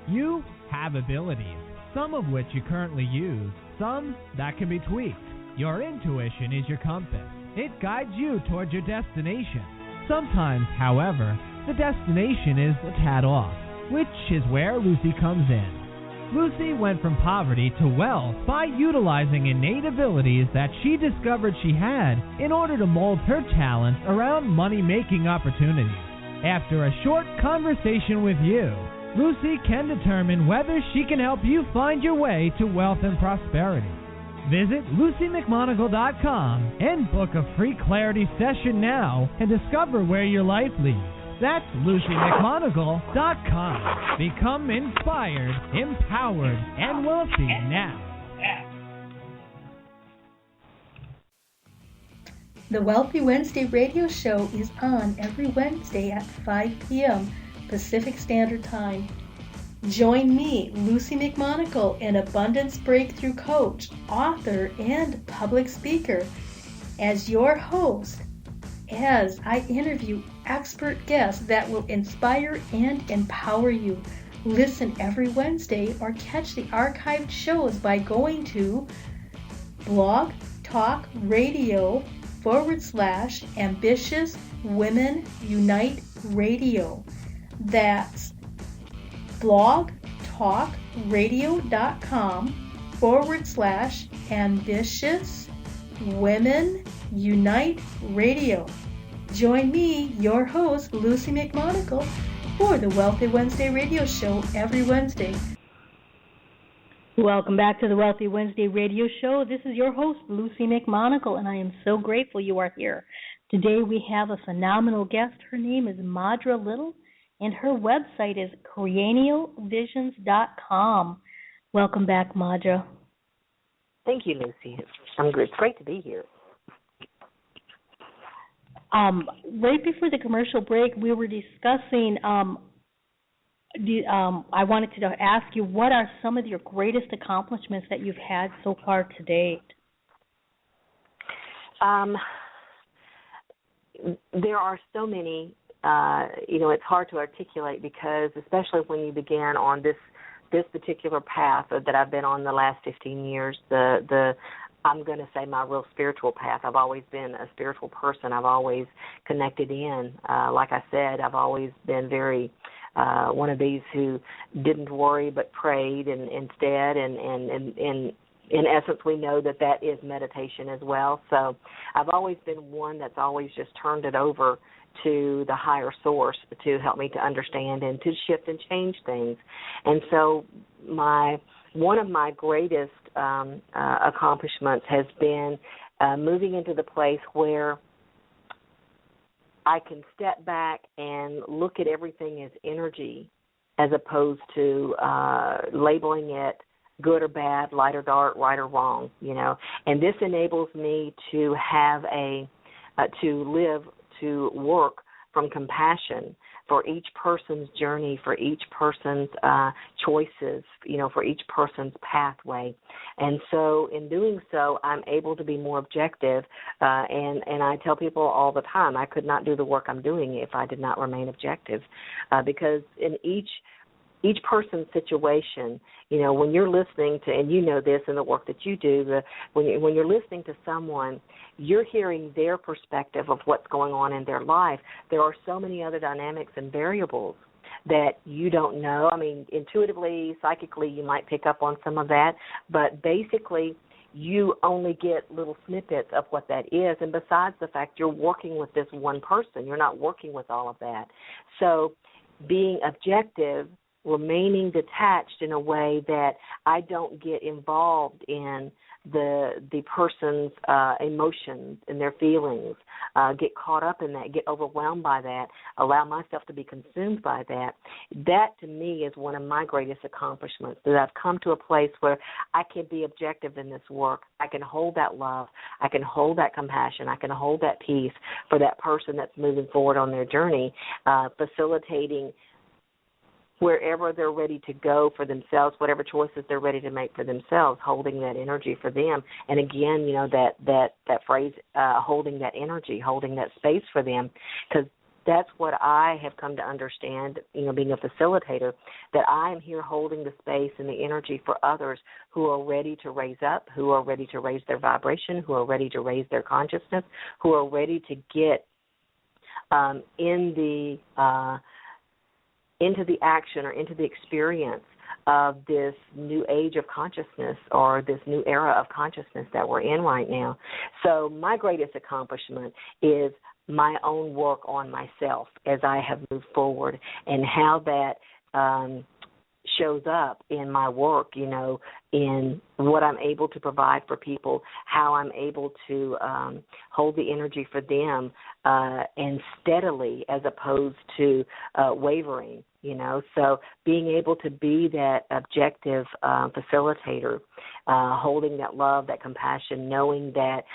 You have abilities, some of which you currently use, some that can be tweaked. Your intuition is your compass. It guides you towards your destination. Sometimes, however, the destination is a tad off, which is where Luci comes in. Luci went from poverty to wealth by utilizing innate abilities that she discovered she had in order to mold her talents around money-making opportunities. After a short conversation with you, Luci can determine whether she can help you find your way to wealth and prosperity. Visit LuciMcMonagle.com and book a free clarity session now and discover where your life leads. That's LuciMcMonagle.com. Become inspired, empowered, and wealthy now. The Wealthy Wednesday radio show is on every Wednesday at 5 p.m. Pacific Standard Time. Join me, Luci McMonagle, an abundance breakthrough coach, author, and public speaker, as your host, as I interview expert guests that will inspire and empower you. Listen every Wednesday or catch the archived shows by going to Blog Talk Radio /Ambitious Women Unite Radio. That's blogtalkradio.com /Ambitious Women Unite Radio. Join me, your host, Luci McMonagle, for the Wealthy Wednesday radio show every Wednesday. Welcome back to the Wealthy Wednesday radio show. This is your host, Luci McMonagle, and I am so grateful you are here. Today we have a phenomenal guest. Her name is Madra Little, and her website is cranialvisions.com. Welcome back, Madra. Thank you, Lucy. It's great to be here. Right before the commercial break, we were discussing, I wanted to ask you, what are some of your greatest accomplishments that you've had so far to date? There are so many, it's hard to articulate because especially when you began on this particular path that I've been on the last 15 years, I'm going to say my real spiritual path. I've always been a spiritual person. I've always connected in. Like I said, I've always been very one of these who didn't worry but prayed instead, and in essence, we know that is meditation as well. So I've always been one that's always just turned it over to the higher source to help me to understand and to shift and change things. And so one of my greatest accomplishments has been moving into the place where I can step back and look at everything as energy as opposed to labeling it good or bad, light or dark, right or wrong, And this enables me to have to work from compassion for each person's journey, for each person's choices, for each person's pathway. And so in doing so, I'm able to be more objective. And I tell people all the time, I could not do the work I'm doing if I did not remain objective, because in each person's situation, when you're listening to, and this in the work that you do, when you're listening to someone, you're hearing their perspective of what's going on in their life. There are so many other dynamics and variables that you don't know. I mean, intuitively, psychically, you might pick up on some of that, but basically you only get little snippets of what that is. And besides the fact you're working with this one person, you're not working with all of that. So being objective, remaining detached in a way that I don't get involved in the person's emotions and their feelings, get caught up in that, get overwhelmed by that, allow myself to be consumed by that. That, to me, is one of my greatest accomplishments, that I've come to a place where I can be objective in this work. I can hold that love. I can hold that compassion. I can hold that peace for that person that's moving forward on their journey, facilitating wherever they're ready to go for themselves, whatever choices they're ready to make for themselves, holding that energy for them. And again, that phrase, holding that energy, holding that space for them, because that's what I have come to understand, being a facilitator, that I am here holding the space and the energy for others who are ready to raise up, who are ready to raise their vibration, who are ready to raise their consciousness, who are ready to get into the action or into the experience of this new age of consciousness or this new era of consciousness that we're in right now. So my greatest accomplishment is my own work on myself as I have moved forward, and how that shows up in my work, in what I'm able to provide for people, how I'm able to hold the energy for them and steadily as opposed to wavering, So being able to be that objective facilitator, holding that love, that compassion, knowing that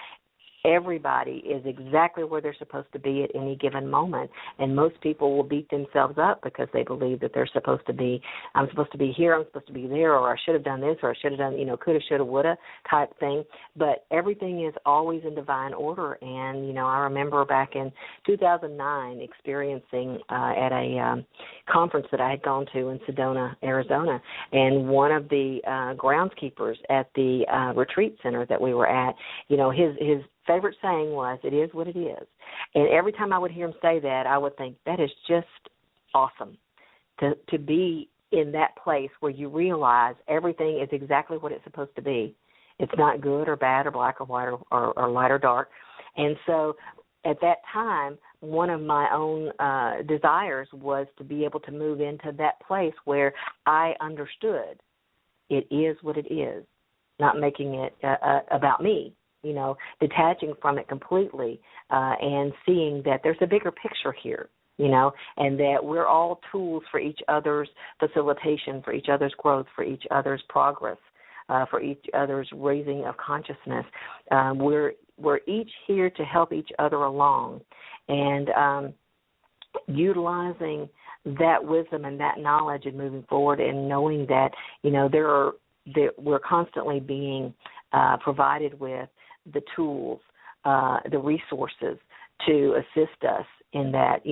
everybody is exactly where they're supposed to be at any given moment. And most people will beat themselves up because they believe that they're supposed to be, I'm supposed to be here, I'm supposed to be there, or I should have done this, or I should have done, coulda, shoulda, woulda type thing. But everything is always in divine order. And, I remember back in 2009 experiencing at a conference that I had gone to in Sedona, Arizona, and one of the groundskeepers at the retreat center that we were at, his favorite saying was, "It is what it is." And every time I would hear him say that, I would think, that is just awesome to be in that place where you realize everything is exactly what it's supposed to be. It's not good or bad or black or white or light or dark. And so at that time, one of my own desires was to be able to move into that place where I understood it is what it is, not making it about me. Detaching from it completely and seeing that there's a bigger picture here. and that we're all tools for each other's facilitation, for each other's growth, for each other's progress, for each other's raising of consciousness. We're each here to help each other along, and utilizing that wisdom and that knowledge and moving forward, and knowing that we're constantly being provided with the tools, the resources to assist us in that.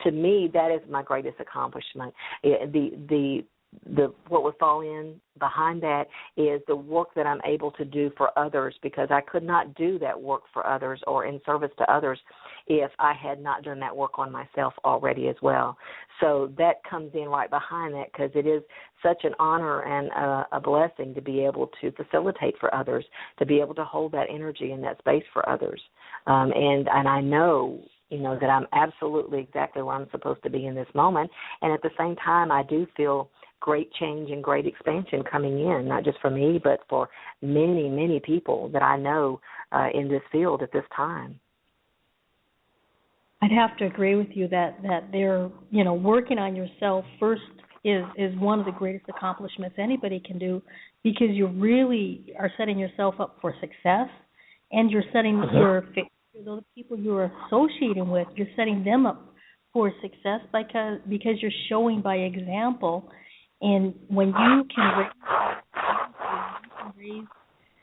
To me, that is my greatest accomplishment. What would fall in behind that is the work that I'm able to do for others, because I could not do that work for others or in service to others if I had not done that work on myself already as well. So that comes in right behind that, because it is such an honor and a blessing to be able to facilitate for others, to be able to hold that energy and that space for others. And I know that I'm absolutely exactly where I'm supposed to be in this moment. And at the same time, I do feel great change and great expansion coming in, not just for me, but for many, many people that I know in this field at this time. I'd have to agree with you that they're, working on yourself first is one of the greatest accomplishments anybody can do, because you really are setting yourself up for success, and you're setting those people you're associating with, you're setting them up for success because you're showing by example. And when you can raise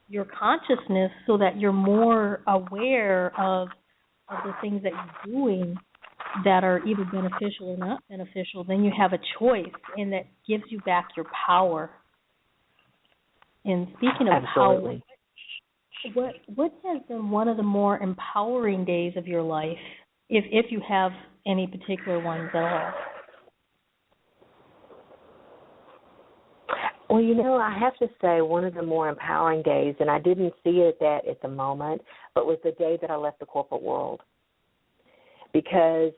your consciousness so that you're more aware of the things that you're doing that are either beneficial or not beneficial, then you have a choice, and that gives you back your power. And speaking of Absolutely. power, what has been one of the more empowering days of your life, if you have any particular ones at all? Well, I have to say one of the more empowering days, and I didn't see it at the moment, but was the day that I left the corporate world. Because,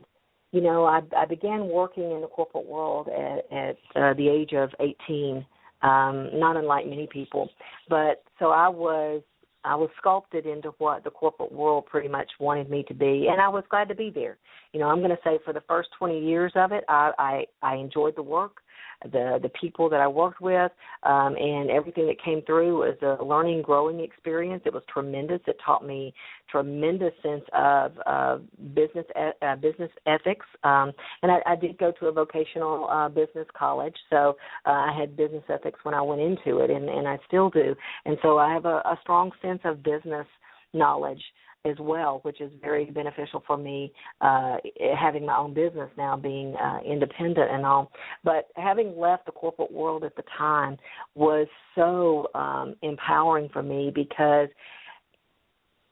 I began working in the corporate world at the age of 18, not unlike many people. But so I was sculpted into what the corporate world pretty much wanted me to be, and I was glad to be there. I'm going to say for the first 20 years of it, I enjoyed the work. The people that I worked with, and everything that came through was a learning, growing experience. It was tremendous. It taught me tremendous sense of business ethics. And I did go to a vocational business college, so I had business ethics when I went into it, and I still do. And so I have a strong sense of business knowledge as well, which is very beneficial for me, having my own business now, being independent and all. But having left the corporate world at the time was so empowering for me, because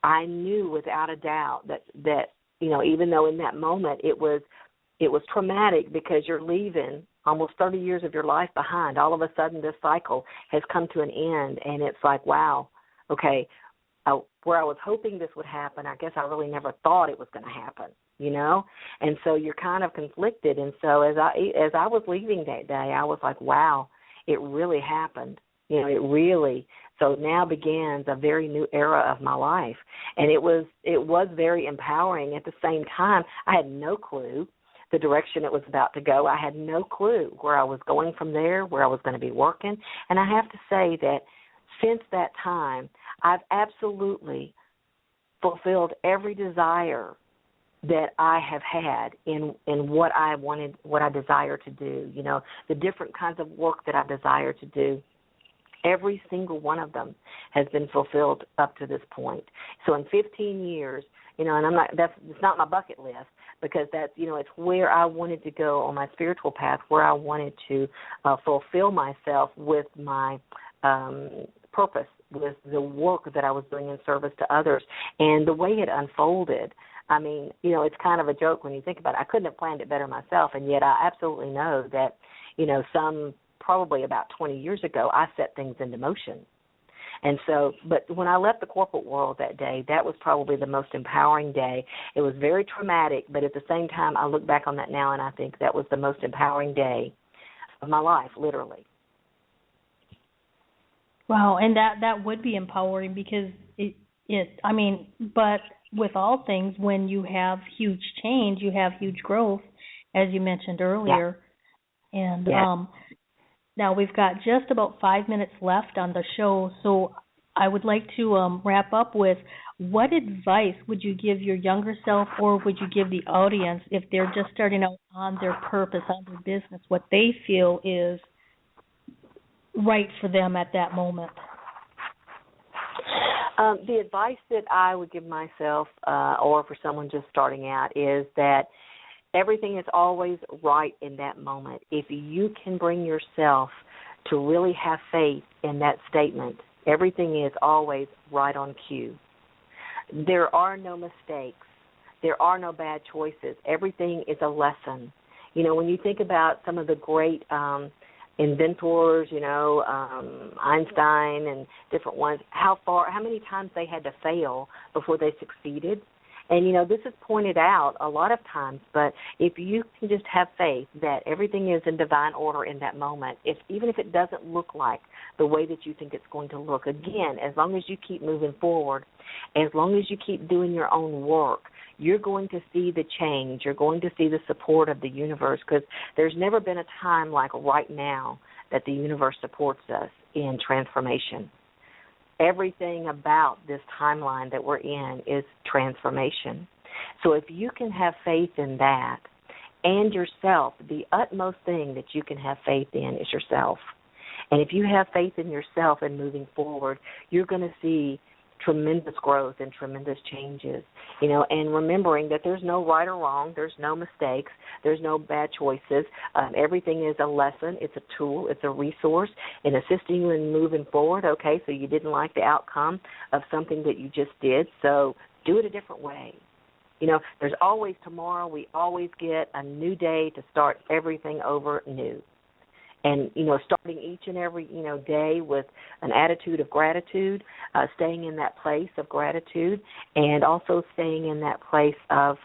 I knew without a doubt that even though in that moment it was traumatic, because you're leaving almost 30 years of your life behind. All of a sudden this cycle has come to an end, and it's like, wow, okay, where I was hoping this would happen, I guess I really never thought it was going to happen, And so you're kind of conflicted. And so as I was leaving that day, I was like, wow, it really happened. It really. So now begins a very new era of my life. And it was very empowering. At the same time, I had no clue the direction it was about to go. I had no clue where I was going from there, where I was going to be working. And I have to say that since that time, I've absolutely fulfilled every desire that I have had in what I wanted, what I desire to do, the different kinds of work that I desire to do. Every single one of them has been fulfilled up to this point. So in 15 years, and it's not my bucket list, because that's, it's where I wanted to go on my spiritual path, where I wanted to fulfill myself with my purpose, with the work that I was doing in service to others. And the way it unfolded, it's kind of a joke when you think about it. I couldn't have planned it better myself, and yet I absolutely know that, probably about 20 years ago, I set things into motion. And so, but when I left the corporate world that day, that was probably the most empowering day. It was very traumatic, but at the same time, I look back on that now, and I think that was the most empowering day of my life, literally. Wow, and that would be empowering, because but with all things, when you have huge change, you have huge growth, as you mentioned earlier. Yeah. And now we've got just about 5 minutes left on the show, so I would like to wrap up with, what advice would you give your younger self, or would you give the audience if they're just starting out on their purpose, on their business, what they feel is right for them at that moment? The advice that I would give myself, or for someone just starting out, is that everything is always right in that moment. If you can bring yourself to really have faith in that statement, everything is always right on cue. There are no mistakes. There are no bad choices. Everything is a lesson. You know, when you think about some of the great inventors, Einstein and different ones, how many times they had to fail before they succeeded. And, this is pointed out a lot of times, but if you can just have faith that everything is in divine order in that moment, even if it doesn't look like the way that you think it's going to look, again, as long as you keep moving forward, as long as you keep doing your own work, you're going to see the change. You're going to see the support of the universe, because there's never been a time like right now that the universe supports us in transformation. Everything about this timeline that we're in is transformation. So if you can have faith in that and yourself, the utmost thing that you can have faith in is yourself. And if you have faith in yourself and moving forward, you're going to see tremendous growth and tremendous changes, and remembering that there's no right or wrong, there's no mistakes, there's no bad choices. Everything is a lesson, it's a tool, it's a resource in assisting you in moving forward. Okay, so you didn't like the outcome of something that you just did, so do it a different way. There's always tomorrow. We always get a new day to start everything over new. And, starting each and every, day with an attitude of gratitude, staying in that place of gratitude, and also staying in that place of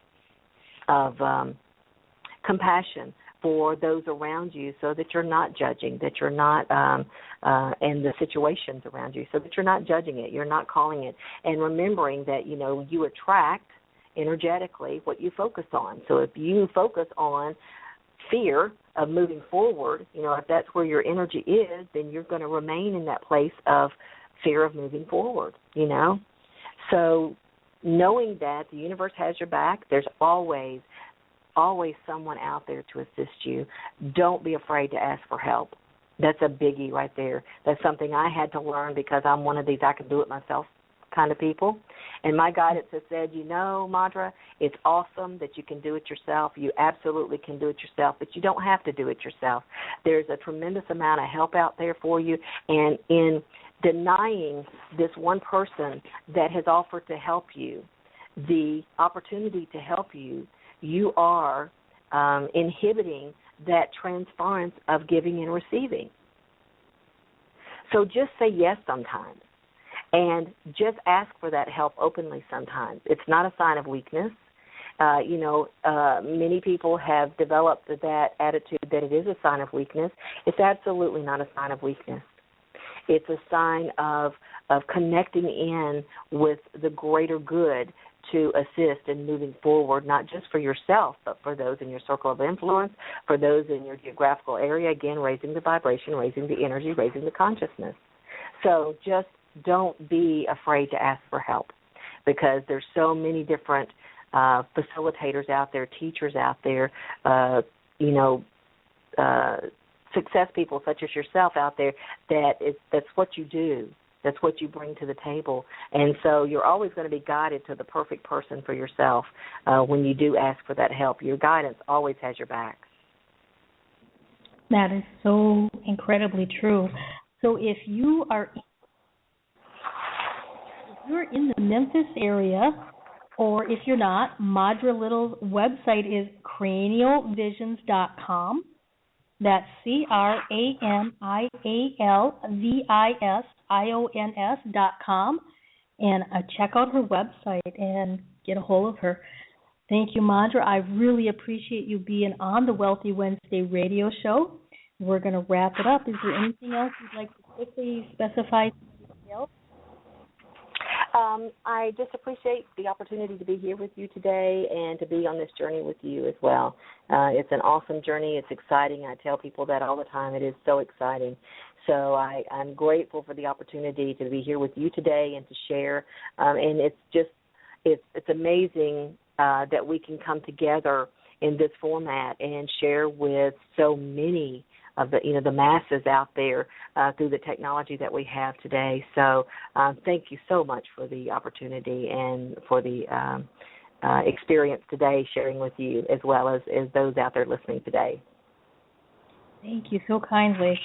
compassion for those around you, so that you're not judging, that you're not in the situations around you, so that you're not judging it, you're not calling it, and remembering that, you attract energetically what you focus on. So if you focus on fear of moving forward, if that's where your energy is, then you're going to remain in that place of fear of moving forward, So knowing that the universe has your back, there's always someone out there to assist you. Don't be afraid to ask for help. That's a biggie right there. That's something I had to learn, because I'm one of these I can do it myself kind of people. And my guidance has said, Madra, it's awesome that you can do it yourself. You absolutely can do it yourself, but you don't have to do it yourself. There's a tremendous amount of help out there for you. And in denying this one person that has offered to help you the opportunity to help you, you are inhibiting that transference of giving and receiving. So just say yes sometimes. And just ask for that help openly sometimes. It's not a sign of weakness. Many people have developed that attitude that it is a sign of weakness. It's absolutely not a sign of weakness. It's a sign of connecting in with the greater good to assist in moving forward, not just for yourself, but for those in your circle of influence, for those in your geographical area, again, raising the vibration, raising the energy, raising the consciousness. So just don't be afraid to ask for help, because there's so many different facilitators out there, teachers out there, success people such as yourself out there, that's what you do. That's what you bring to the table. And so you're always going to be guided to the perfect person for yourself when you do ask for that help. Your guidance always has your back. That is so incredibly true. So if you're in the Memphis area, or if you're not, Madra Little's website is cranialvisions.com. That's cranialvisions.com. And check out her website and get a hold of her. Thank you, Madra. I really appreciate you being on the Wealthy Wednesday radio show. We're going to wrap it up. Is there anything else you'd like to quickly specify? I just appreciate the opportunity to be here with you today and to be on this journey with you as well. It's an awesome journey. It's exciting. I tell people that all the time. It is so exciting. So I'm grateful for the opportunity to be here with you today and to share. And it's amazing that we can come together in this format and share with so many of the masses out there through the technology that we have today. So thank you so much for the opportunity and for the experience today, sharing with you as well as those out there listening today. Thank you so kindly.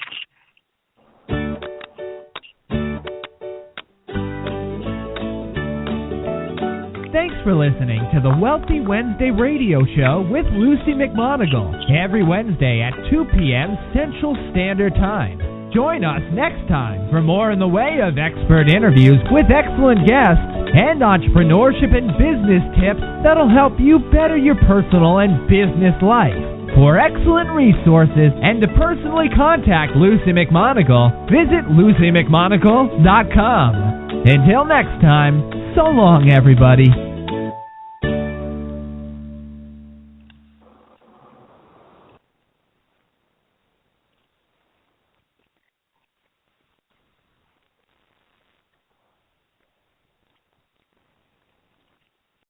Thanks for listening to the Wealthy Wednesday radio show with Luci McMonagle every Wednesday at 2 p.m. Central Standard Time. Join us next time for more in the way of expert interviews with excellent guests and entrepreneurship and business tips that'll help you better your personal and business life. For excellent resources and to personally contact Luci McMonagle, visit LuciMcMonagle.com. Until next time, so long, everybody.